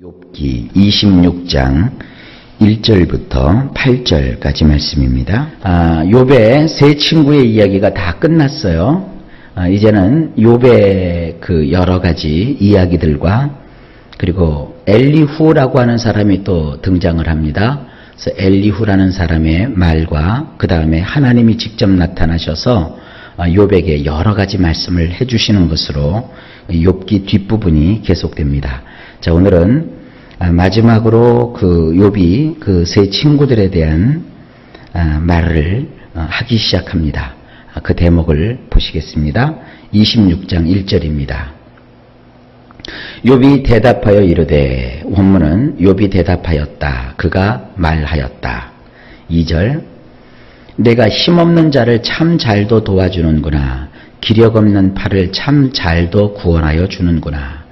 욥기 26장 1절부터 8절까지 말씀입니다. 욥의 세 친구의 이야기가 다 끝났어요. 이제는 욥의 그 여러 가지 이야기들과 그리고 엘리후라고 하는 사람이 또 등장을 합니다. 그래서 엘리후라는 사람의 말과 그 다음에 하나님이 직접 나타나셔서 욥에게 여러 가지 말씀을 해주시는 것으로 욥기 뒷부분이 계속됩니다. 자, 오늘은 마지막으로 그 욥이 그 세 친구들에 대한 말을 하기 시작합니다. 그 대목을 보시겠습니다. 26장 1절입니다. 욥이 대답하여 이르되, 원문은 욥이 대답하였다. 그가 말하였다. 2절, 내가 힘없는 자를 참 잘도 도와주는구나. 기력 없는 팔을 참 잘도 구원하여 주는구나.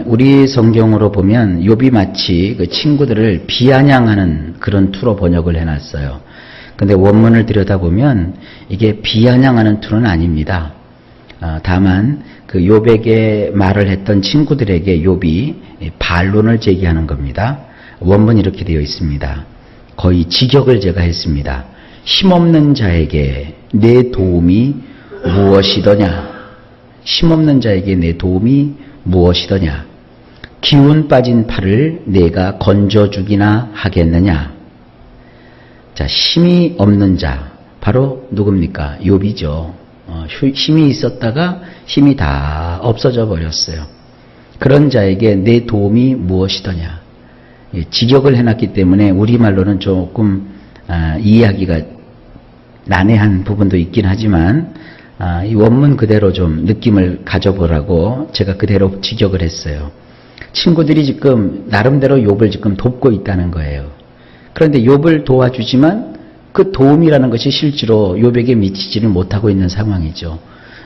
우리 성경으로 보면 욥이 마치 그 친구들을 비아냥하는 그런 투로 번역을 해놨어요. 근데 원문을 들여다보면 이게 비아냥하는 투는 아닙니다. 다만 그 욥에게 말을 했던 친구들에게 욥이 반론을 제기하는 겁니다. 원문이 이렇게 되어 있습니다. 거의 직역을 제가 했습니다. 힘없는 자에게 내 도움이 무엇이더냐? 힘없는 자에게 내 도움이 무엇이더냐? 기운 빠진 팔을 내가 건져주기나 하겠느냐? 자, 힘이 없는 자, 바로 누굽니까? 욥이죠. 힘이 있었다가 힘이 다 없어져 버렸어요. 그런 자에게 내 도움이 무엇이더냐? 직역을 해놨기 때문에 우리말로는 조금 이해하기가 난해한 부분도 있긴 하지만 이 원문 그대로 좀 느낌을 가져보라고 제가 그대로 직역을 했어요. 친구들이 지금 나름대로 욥을 지금 돕고 있다는 거예요. 그런데 욥을 도와주지만 그 도움이라는 것이 실제로 욥에게 미치지는 못하고 있는 상황이죠.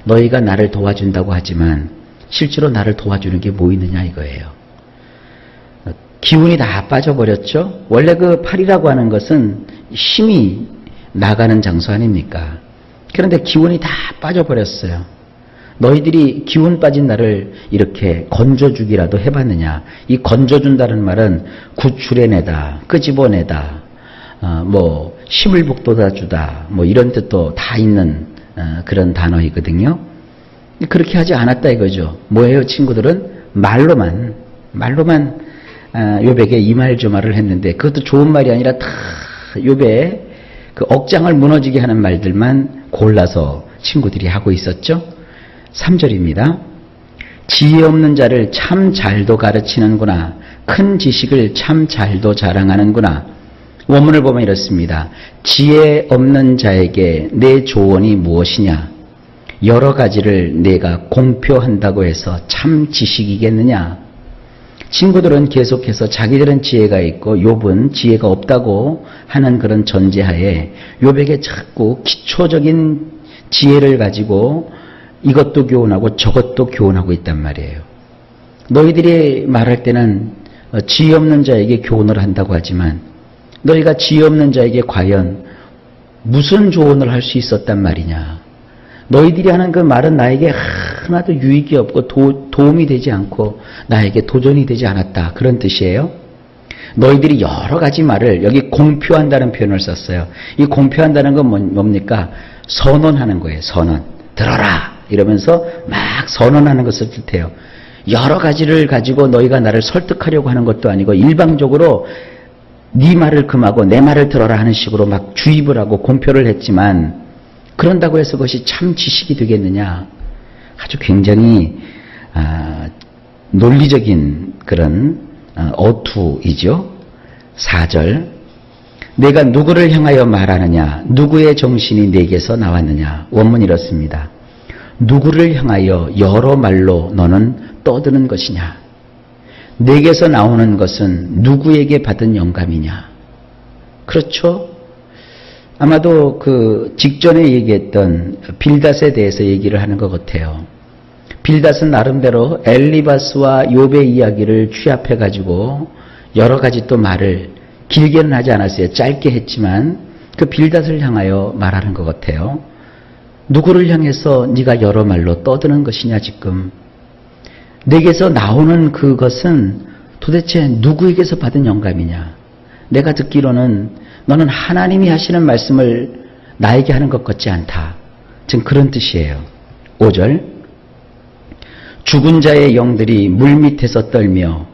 너희가 나를 도와준다고 하지만 실제로 나를 도와주는 게 뭐 있느냐 이거예요. 기운이 다 빠져버렸죠. 원래 그 팔이라고 하는 것은 힘이 나가는 장소 아닙니까? 그런데 기운이 다 빠져버렸어요. 너희들이 기운 빠진 나를 이렇게 건져주기라도 해봤느냐? 이 건져준다는 말은 구출해내다, 끄집어내다, 힘을 북돋아주다, 이런 뜻도 다 있는 그런 단어이거든요. 그렇게 하지 않았다 이거죠. 뭐예요, 친구들은? 말로만 욥에게 이 말 저 말을 했는데 그것도 좋은 말이 아니라 다 욥의 그 억장을 무너지게 하는 말들만 골라서 친구들이 하고 있었죠. 3절입니다. 지혜 없는 자를 참 잘도 가르치는구나. 큰 지식을 참 잘도 자랑하는구나. 원문을 보면 이렇습니다. 지혜 없는 자에게 내 조언이 무엇이냐? 여러 가지를 내가 공표한다고 해서 참 지식이겠느냐? 친구들은 계속해서 자기들은 지혜가 있고 욥은 지혜가 없다고 하는 그런 전제하에 욥에게 자꾸 기초적인 지혜를 가지고 이것도 교훈하고 저것도 교훈하고 있단 말이에요. 너희들이 말할 때는 지혜 없는 자에게 교훈을 한다고 하지만 너희가 지혜 없는 자에게 과연 무슨 조언을 할 수 있었단 말이냐? 너희들이 하는 그 말은 나에게 하나도 유익이 없고 도움이 되지 않고 나에게 도전이 되지 않았다. 그런 뜻이에요. 너희들이 여러 가지 말을 여기 공표한다는 표현을 썼어요. 이 공표한다는 건 뭡니까? 선언하는 거예요. 선언. 들어라! 이러면서 막 선언하는 것을 뜻해요. 여러 가지를 가지고 너희가 나를 설득하려고 하는 것도 아니고 일방적으로 네 말을 금하고 내 말을 들어라 하는 식으로 막 주입을 하고 공표를 했지만 그런다고 해서 그것이 참 지식이 되겠느냐? 아주 굉장히 논리적인 그런 어투이죠. 4절, 내가 누구를 향하여 말하느냐? 누구의 정신이 내게서 나왔느냐? 원문이 이렇습니다. 누구를 향하여 여러 말로 너는 떠드는 것이냐? 내게서 나오는 것은 누구에게 받은 영감이냐? 그렇죠? 아마도 그 직전에 얘기했던 빌닷에 대해서 얘기를 하는 것 같아요. 빌닷은 나름대로 엘리바스와 욥의 이야기를 취합해가지고 여러 가지 또 말을 길게는 하지 않았어요. 짧게 했지만 그 빌닷을 향하여 말하는 것 같아요. 누구를 향해서 네가 여러 말로 떠드는 것이냐 지금. 내게서 나오는 그것은 도대체 누구에게서 받은 영감이냐? 내가 듣기로는 너는 하나님이 하시는 말씀을 나에게 하는 것 같지 않다. 지금 그런 뜻이에요. 5절 죽은 자의 영들이 물 밑에서 떨며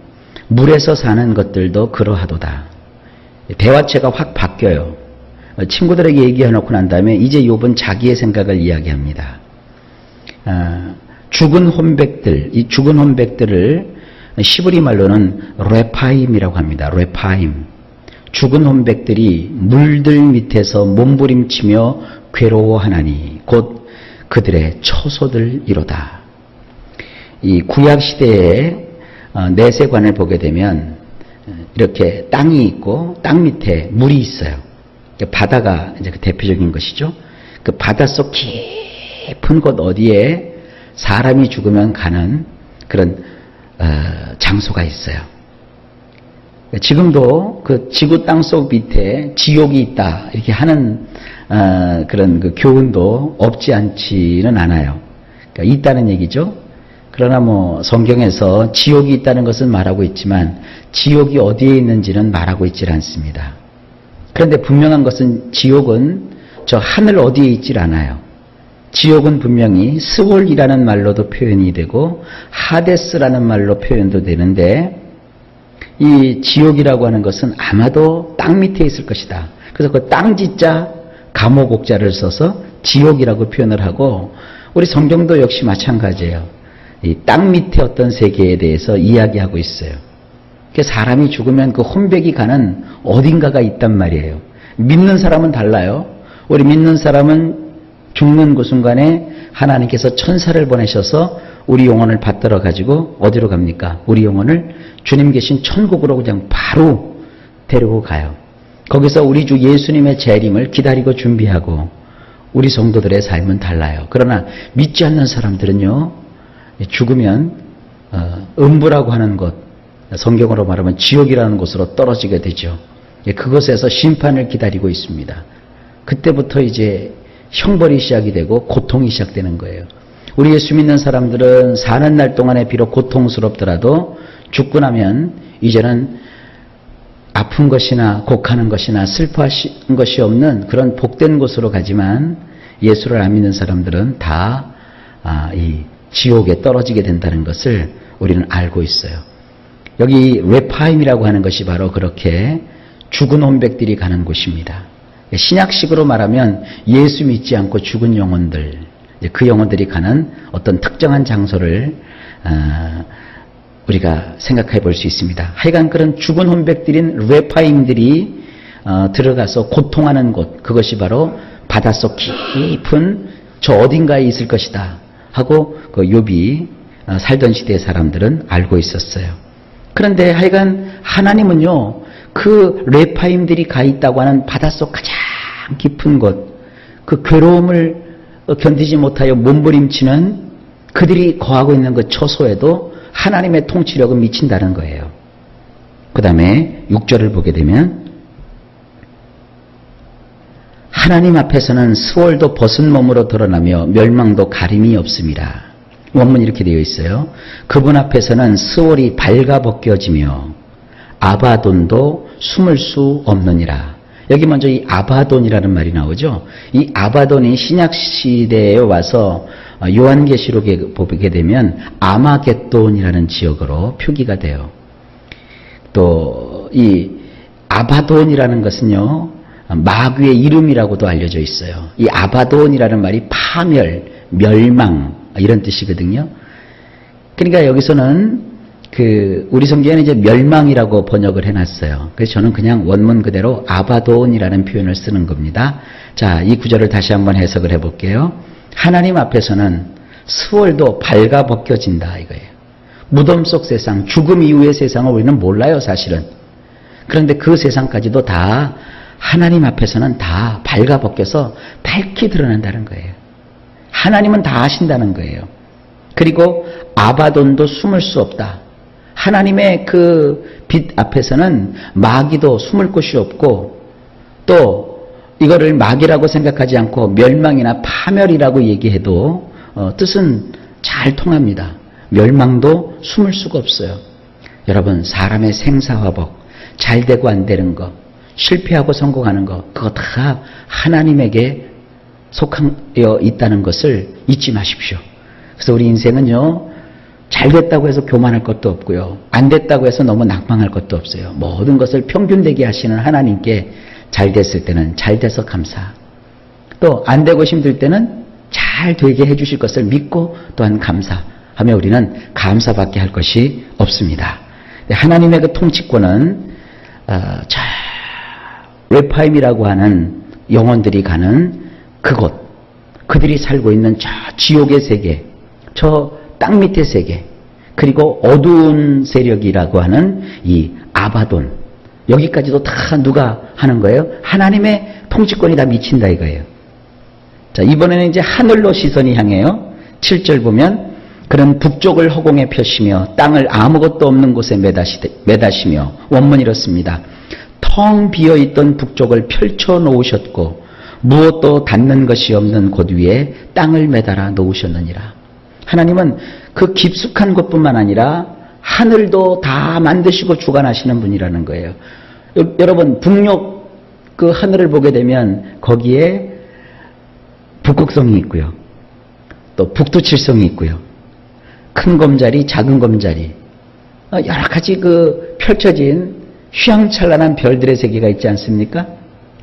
물에서 사는 것들도 그러하도다. 대화체가 확 바뀌어요. 친구들에게 얘기해놓고 난 다음에 이제 욥은 자기의 생각을 이야기합니다. 죽은 혼백들, 이 죽은 혼백들을 시브리 말로는 레파임이라고 합니다. 레파임. 죽은 혼백들이 물들 밑에서 몸부림치며 괴로워하나니 곧 그들의 처소들이로다. 이 구약시대의 내세관을 보게 되면 이렇게 땅이 있고 땅 밑에 물이 있어요. 바다가 이제 그 대표적인 것이죠. 그 바닷속 깊은 곳 어디에 사람이 죽으면 가는 그런 장소가 있어요. 지금도 그 지구 땅속 밑에 지옥이 있다 이렇게 하는 그런 그 교훈도 없지 않지는 않아요. 그러니까 있다는 얘기죠. 그러나 뭐 성경에서 지옥이 있다는 것은 말하고 있지만 지옥이 어디에 있는지는 말하고 있질 않습니다. 그런데 분명한 것은 지옥은 저 하늘 어디에 있질 않아요. 지옥은 분명히 스월이라는 말로도 표현이 되고 하데스라는 말로 표현도 되는데 이 지옥이라고 하는 것은 아마도 땅 밑에 있을 것이다. 그래서 그 땅지자 감옥옥자를 써서 지옥이라고 표현을 하고 우리 성경도 역시 마찬가지예요. 이 땅 밑에 어떤 세계에 대해서 이야기하고 있어요. 사람이 죽으면 그 혼백이 가는 어딘가가 있단 말이에요. 믿는 사람은 달라요. 우리 믿는 사람은 죽는 그 순간에 하나님께서 천사를 보내셔서 우리 영혼을 받들어 가지고 어디로 갑니까? 우리 영혼을 주님 계신 천국으로 그냥 바로 데리고 가요. 거기서 우리 주 예수님의 재림을 기다리고 준비하고 우리 성도들의 삶은 달라요. 그러나 믿지 않는 사람들은요. 죽으면 음부라고 하는 곳, 성경으로 말하면 지옥이라는 곳으로 떨어지게 되죠. 그것에서 심판을 기다리고 있습니다. 그때부터 이제 형벌이 시작이 되고 고통이 시작되는 거예요. 우리 예수 믿는 사람들은 사는 날 동안에 비록 고통스럽더라도 죽고 나면 이제는 아픈 것이나 곡하는 것이나 슬퍼하신 것이 없는 그런 복된 곳으로 가지만 예수를 안 믿는 사람들은 다 이 지옥에 떨어지게 된다는 것을 우리는 알고 있어요. 여기 레파임이라고 하는 것이 바로 그렇게 죽은 혼백들이 가는 곳입니다. 신약식으로 말하면 예수 믿지 않고 죽은 영혼들, 그 영혼들이 가는 어떤 특정한 장소를 우리가 생각해 볼 수 있습니다. 하여간 그런 죽은 혼백들인 레파임들이 들어가서 고통하는 곳, 그것이 바로 바닷속 깊은 저 어딘가에 있을 것이다 하고 그 욥이 살던 시대의 사람들은 알고 있었어요. 그런데 하여간 하나님은요, 그 레파임들이 가 있다고 하는 바닷속 가장 깊은 곳, 그 괴로움을 견디지 못하여 몸부림치는 그들이 거하고 있는 그 처소에도 하나님의 통치력은 미친다는 거예요. 그 다음에 6절을 보게 되면 하나님 앞에서는 스월도 벗은 몸으로 드러나며 멸망도 가림이 없습니다. 원문 이렇게 되어 있어요. 그분 앞에서는 스월이 발가벗겨지며 아바돈도 숨을 수 없느니라. 여기 먼저 이 아바돈이라는 말이 나오죠. 이 아바돈이 신약 시대에 와서 요한계시록에 보게 되면 아마겟돈이라는 지역으로 표기가 돼요. 또 이 아바돈이라는 것은요, 마귀의 이름이라고도 알려져 있어요. 이 아바돈이라는 말이 파멸, 멸망 이런 뜻이거든요. 그러니까 여기서는 우리 성경에는 이제 멸망이라고 번역을 해놨어요. 그래서 저는 그냥 원문 그대로 아바돈이라는 표현을 쓰는 겁니다. 자, 이 구절을 다시 한번 해석을 해볼게요. 하나님 앞에서는 스월도 발가벗겨진다 이거예요. 무덤 속 세상, 죽음 이후의 세상을 우리는 몰라요, 사실은. 그런데 그 세상까지도 다 하나님 앞에서는 다 발가벗겨서 밝히 드러난다는 거예요. 하나님은 다 아신다는 거예요. 그리고 아바돈도 숨을 수 없다. 하나님의 그 빛 앞에서는 마귀도 숨을 곳이 없고, 또 이거를 마귀라고 생각하지 않고 멸망이나 파멸이라고 얘기해도 뜻은 잘 통합니다. 멸망도 숨을 수가 없어요. 여러분, 사람의 생사화복, 잘 되고 안 되는 거, 실패하고 성공하는 거, 그거 다 하나님에게 속하여 있다는 것을 잊지 마십시오. 그래서 우리 인생은요, 잘 됐다고 해서 교만할 것도 없고요, 안 됐다고 해서 너무 낙망할 것도 없어요. 모든 것을 평균되게 하시는 하나님께 잘 됐을 때는 잘 돼서 감사, 또 안 되고 힘들 때는 잘 되게 해주실 것을 믿고 또한 감사하며 우리는 감사밖에 할 것이 없습니다. 하나님의 그 통치권은 저 레파임이라고 하는 영혼들이 가는 그곳, 그들이 살고 있는 저 지옥의 세계, 저 땅 밑의 세계, 그리고 어두운 세력이라고 하는 이 아바돈, 여기까지도 다 누가 하는 거예요? 하나님의 통치권이 다 미친다 이거예요. 자, 이번에는 이제 하늘로 시선이 향해요. 7절 보면 그는 북쪽을 허공에 펴시며 땅을 아무것도 없는 곳에 매다시며, 원문 이렇습니다. 텅 비어있던 북쪽을 펼쳐 놓으셨고 무엇도 닿는 것이 없는 곳 위에 땅을 매달아 놓으셨느니라. 하나님은 그 깊숙한 곳뿐만 아니라 하늘도 다 만드시고 주관하시는 분이라는 거예요. 여러분, 북녘 그 하늘을 보게 되면 거기에 북극성이 있고요, 또 북두칠성이 있고요, 큰 검자리, 작은 검자리, 여러 가지 그 펼쳐진 휘황찬란한 별들의 세계가 있지 않습니까?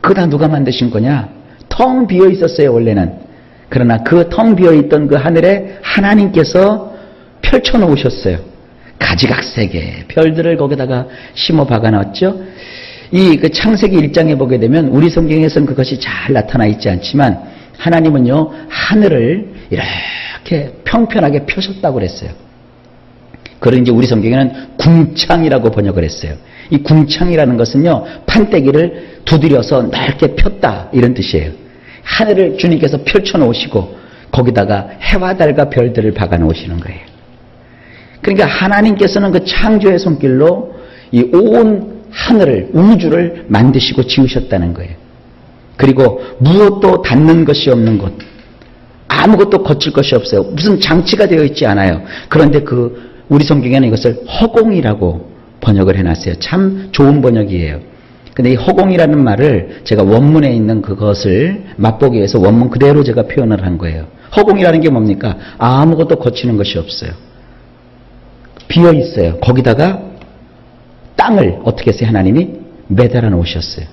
그거 다 누가 만드신 거냐? 텅 비어 있었어요, 원래는. 그러나 그 텅 비어 있던 그 하늘에 하나님께서 펼쳐 놓으셨어요. 가지각색의 별들을 거기다가 심어 박아 놨죠. 이 그 창세기 1장에 보게 되면 우리 성경에서는 그것이 잘 나타나 있지 않지만 하나님은요, 하늘을 이렇게 평평하게 펴셨다고 그랬어요. 그걸 이제 우리 성경에는 궁창이라고 번역을 했어요. 이 궁창이라는 것은요, 판때기를 두드려서 넓게 폈다 이런 뜻이에요. 하늘을 주님께서 펼쳐 놓으시고 거기다가 해와 달과 별들을 박아 놓으시는 거예요. 그러니까 하나님께서는 그 창조의 손길로 이 온 하늘을, 우주를 만드시고 지으셨다는 거예요. 그리고 무엇도 닿는 것이 없는 곳, 아무것도 거칠 것이 없어요. 무슨 장치가 되어 있지 않아요. 그런데 그 우리 성경에는 이것을 허공이라고 번역을 해놨어요. 참 좋은 번역이에요. 근데 이 허공이라는 말을 제가 원문에 있는 그것을 맛보기 위해서 원문 그대로 제가 표현을 한 거예요. 허공이라는 게 뭡니까? 아무것도 거치는 것이 없어요. 비어 있어요. 거기다가 땅을 어떻게 했어요? 하나님이 매달아 놓으셨어요.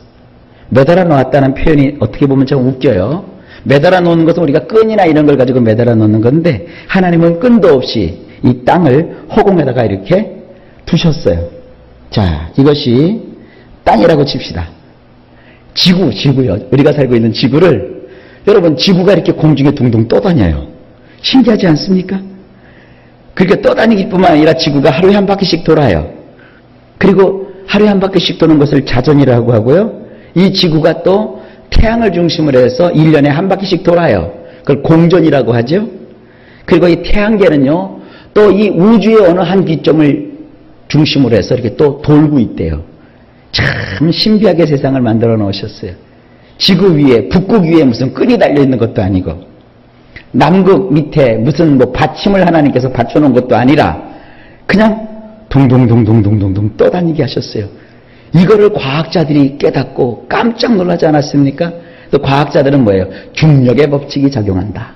매달아 놓았다는 표현이 어떻게 보면 좀 웃겨요. 매달아 놓는 것은 우리가 끈이나 이런 걸 가지고 매달아 놓는 건데 하나님은 끈도 없이 이 땅을 허공에다가 이렇게 두셨어요. 자, 이것이 땅이라고 칩시다. 지구요. 우리가 살고 있는 지구를, 여러분, 지구가 이렇게 공중에 둥둥 떠다녀요. 신기하지 않습니까? 그러니까 떠다니기 뿐만 아니라 지구가 하루에 한 바퀴씩 돌아요. 그리고 하루에 한 바퀴씩 도는 것을 자전이라고 하고요. 이 지구가 또 태양을 중심으로 해서 1년에 한 바퀴씩 돌아요. 그걸 공전이라고 하죠. 그리고 이 태양계는요, 또 이 우주의 어느 한 기점을 중심으로 해서 이렇게 또 돌고 있대요. 참 신비하게 세상을 만들어 놓으셨어요. 지구 위에, 북극 위에 무슨 끈이 달려 있는 것도 아니고, 남극 밑에 무슨 뭐 받침을 하나님께서 받쳐놓은 것도 아니라 그냥 둥둥둥둥둥둥둥 떠다니게 하셨어요. 이거를 과학자들이 깨닫고 깜짝 놀라지 않았습니까? 또 과학자들은 뭐예요? 중력의 법칙이 작용한다.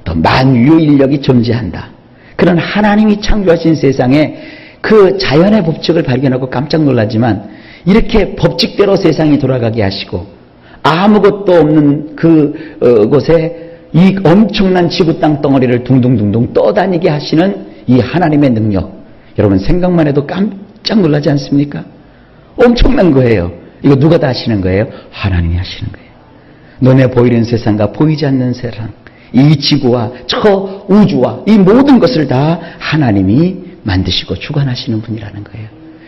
또 만유 인력이 존재한다. 그런 하나님이 창조하신 세상에 그 자연의 법칙을 발견하고 깜짝 놀라지만 이렇게 법칙대로 세상이 돌아가게 하시고 아무것도 없는 그곳에 이 엄청난 지구 땅 덩어리를 둥둥둥둥 떠다니게 하시는 이 하나님의 능력, 여러분 생각만 해도 깜짝 놀라지 않습니까? 엄청난 거예요. 이거 누가 다 하시는 거예요? 하나님이 하시는 거예요. 눈에 보이는 세상과 보이지 않는 세상, 이 지구와 저 우주와 이 모든 것을 다 하나님이 만드시고 주관하시는 분이라는 거예요.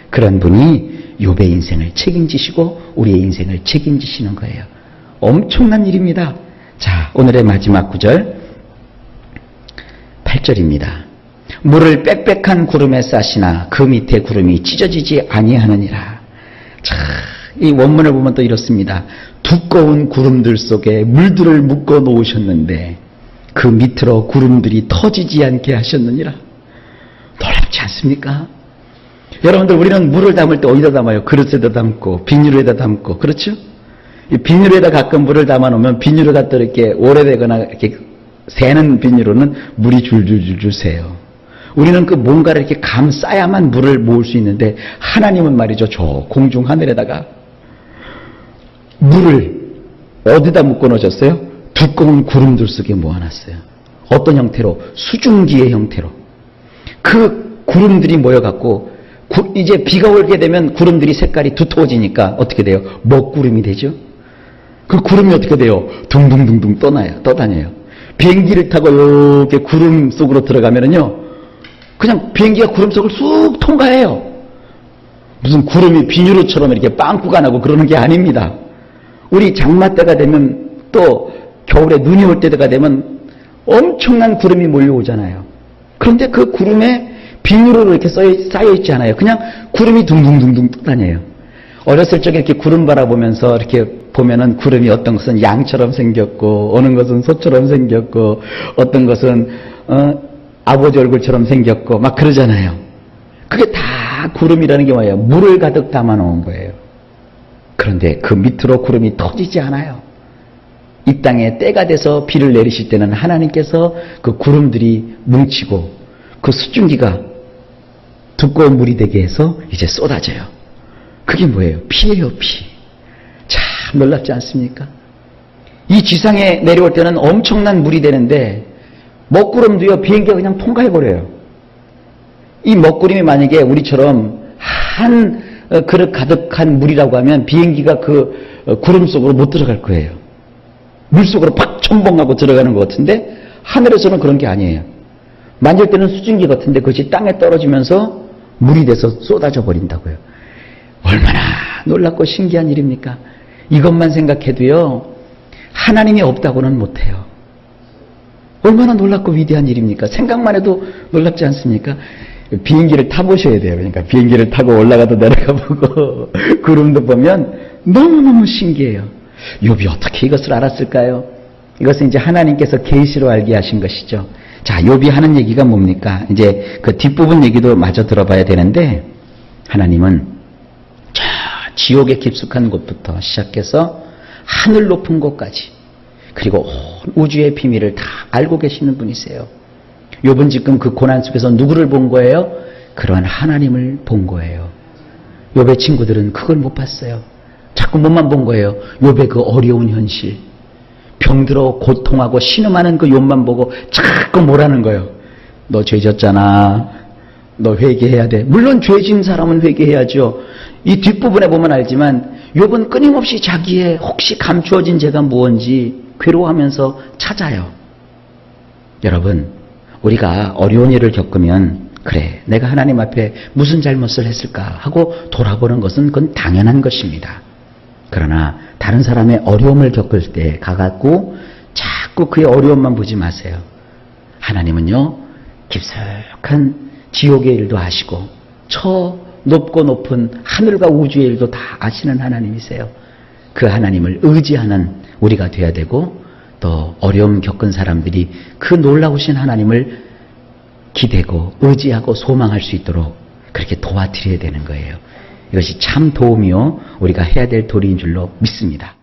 그런 분이 욥의 인생을 책임지시고 우리의 인생을 책임지시는 거예요. 엄청난 일입니다. 자, 오늘의 마지막 구절 8절입니다. 물을 빽빽한 구름에 싸시나 그 밑에 구름이 찢어지지 아니하느니라. 자, 이 원문을 보면 또 이렇습니다. 두꺼운 구름들 속에 물들을 묶어 놓으셨는데 그 밑으로 구름들이 터지지 않게 하셨느니라. 놀랍지 않습니까? 여러분들, 우리는 물을 담을 때 어디다 담아요? 그릇에다 담고 비닐에다 담고, 그렇죠? 이 비닐에다 가끔 물을 담아 놓으면 비닐을 갖다 이렇게 오래되거나 이렇게 새는 비닐로는 물이 줄줄줄줄 새요. 우리는 그 뭔가를 이렇게 감싸야만 물을 모을 수 있는데, 하나님은 말이죠, 저 공중 하늘에다가 물을 어디다 묶어 놓으셨어요? 두꺼운 구름들 속에 모아놨어요. 어떤 형태로? 수증기의 형태로. 그 구름들이 모여갖고 이제 비가 오게 되면 구름들이 색깔이 두터워지니까 어떻게 돼요? 먹구름이 되죠. 그 구름이 어떻게 돼요? 둥둥둥둥 떠다녀요. 비행기를 타고 이렇게 구름 속으로 들어가면은요, 그냥 비행기가 구름 속을 쑥 통과해요. 무슨 구름이 비닐로처럼 이렇게 빵꾸가 나고 그러는 게 아닙니다. 우리 장마 때가 되면, 또 겨울에 눈이 올 때가 되면 엄청난 구름이 몰려오잖아요. 그런데 그 구름에 비닐로 이렇게 쌓여 있지 않아요. 그냥 구름이 둥둥둥둥 떠다녀요. 어렸을 적에 이렇게 구름 바라보면서 이렇게 보면은 구름이 어떤 것은 양처럼 생겼고, 어느 것은 소처럼 생겼고, 어떤 것은 아버지 얼굴처럼 생겼고 막 그러잖아요. 그게 다 구름이라는 게 뭐예요? 물을 가득 담아 놓은 거예요. 그런데 그 밑으로 구름이 터지지 않아요. 이 땅에 때가 돼서 비를 내리실 때는 하나님께서 그 구름들이 뭉치고 그 수증기가 두꺼운 물이 되게 해서 이제 쏟아져요. 그게 뭐예요? 피예요, 피. 참 놀랍지 않습니까? 이 지상에 내려올 때는 엄청난 물이 되는데, 먹구름도요, 비행기가 그냥 통과해버려요. 이 먹구름이 만약에 우리처럼 한 그릇 가득한 물이라고 하면 비행기가 그 구름 속으로 못 들어갈 거예요. 물 속으로 팍 첨벙하고 들어가는 것 같은데, 하늘에서는 그런 게 아니에요. 만질 때는 수증기 같은데 그것이 땅에 떨어지면서 물이 돼서 쏟아져 버린다고요. 얼마나 놀랍고 신기한 일입니까? 이것만 생각해도요, 하나님이 없다고는 못해요. 얼마나 놀랍고 위대한 일입니까? 생각만 해도 놀랍지 않습니까? 비행기를 타보셔야 돼요. 그러니까 비행기를 타고 올라가도 내려가 보고 구름도 보면 너무너무 신기해요. 욥이 어떻게 이것을 알았을까요? 이것은 이제 하나님께서 계시로 알게 하신 것이죠. 자, 욥이 하는 얘기가 뭡니까? 이제 그 뒷부분 얘기도 마저 들어봐야 되는데, 하나님은 저 지옥의 깊숙한 곳부터 시작해서 하늘 높은 곳까지, 그리고 온 우주의 비밀을 다 알고 계시는 분이세요. 욥은 지금 그 고난 속에서 누구를 본 거예요? 그러한 하나님을 본 거예요. 욥의 친구들은 그걸 못 봤어요. 자꾸 뭐만 본 거예요? 욥의 그 어려운 현실, 병들어 고통하고 신음하는 그 욥만 보고 자꾸 뭐라는 거예요? 너 죄졌잖아. 너 회개해야 돼. 물론 죄진 사람은 회개해야죠. 이 뒷부분에 보면 알지만 욥은 끊임없이 자기의 혹시 감추어진 죄가 무엇인지 괴로워하면서 찾아요. 여러분, 우리가 어려운 일을 겪으면 그래, 내가 하나님 앞에 무슨 잘못을 했을까 하고 돌아보는 것은 그건 당연한 것입니다. 그러나 다른 사람의 어려움을 겪을 때 가갖고 자꾸 그의 어려움만 보지 마세요. 하나님은요, 깊숙한 지옥의 일도 아시고 저 높고 높은 하늘과 우주의 일도 다 아시는 하나님이세요. 그 하나님을 의지하는 우리가 돼야 되고, 또 어려움 겪은 사람들이 그 놀라우신 하나님을 기대고 의지하고 소망할 수 있도록 그렇게 도와드려야 되는 거예요. 이것이 참 도움이요, 우리가 해야 될 도리인 줄로 믿습니다.